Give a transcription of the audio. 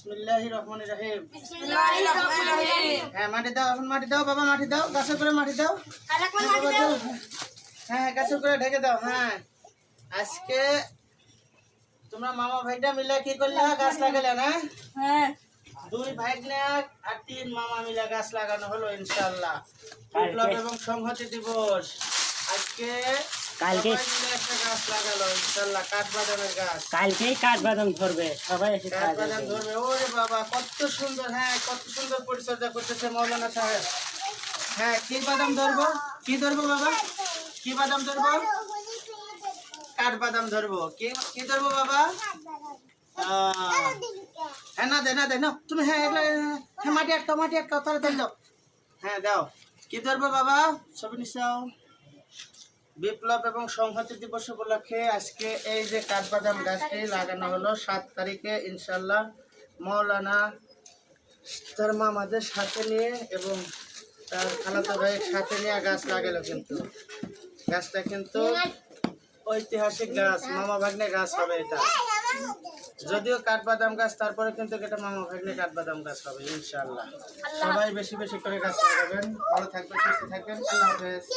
বিসমিল্লাহির রহমানির রহিম। বিসমিল্লাহিররহমানিররহিম। হ্যাঁ, মাটি দাও, এখন মাটি দাও বাবা, মাটি দাও, গাছে করে মাটি দাও। আরেকবার হ্যাঁ, মাটি বাবা, দাও। দাও। হ্যাঁ, গাছে করে ঢেকে দাও। হ্যাঁ, আজকে তোমরা মামা ভাইটা মিলে কি করলে গাছ লাগালে না? হ্যাঁ। দুই ভাইগনা আর তিন মামা মিলে গাছ লাগানো হলো ইনশাআল্লাহ। বিপ্লব এবং সংহতি দিবস আজকে কালকে সবাই মিলে একটা গাছ লাগালো ইনশাআল্লাহ, কাঠবাদামের গাছ। কালকেই কাঠবাদাম ধরবে, সবাই এসে কাঠবাদাম ধরবে। ওরে বাবা কত সুন্দর, হ্যাঁ কত সুন্দর পরিচর্যা করতেছে মৌলানা সাহেব। হ্যাঁ, কি বাদাম ধরবো? কি ধরবো বাবা? কি বাদাম ধরবো? কাঠবাদাম ধরবো। কি কি ধরবো বাবা? হ্যাঁ, না দে না দে না তুমি। হ্যাঁ, এগুলো হ্যাঁ, মাটি আটকাও, মাটি আটকাও, তাড়াতাড়ি দাও। হ্যাঁ দাও। কি ধরবো বাবা? ছবি নিচাও। বিপ্লব এবং সংহতি দিবস উপলক্ষে আজকে এই যে কাঠবাদাম গাছটি লাগানো হলো 7 তারিখে ইনশাল্লাহ। মৌলানা তার মামাদের সাথে নিয়ে এবং তার খালাতো ভাইয়ের সাথে নিয়ে গাছ লাগালো। কিন্তু গাছটা কিন্তু ঐতিহাসিক গাছ, মামা ভাগ্নে গাছ হবে এটা। যদিও কাঠবাদাম গাছ, তারপরে কিন্তু এটা মামা ভাগ্নে কাঠবাদাম গাছ হবে ইনশাল্লাহ। সবাই বেশি বেশি করে গাছ লাগাবেন। ভালো থাকবেন, সুস্থ থাকবেন। আল্লাহ হাফেজ।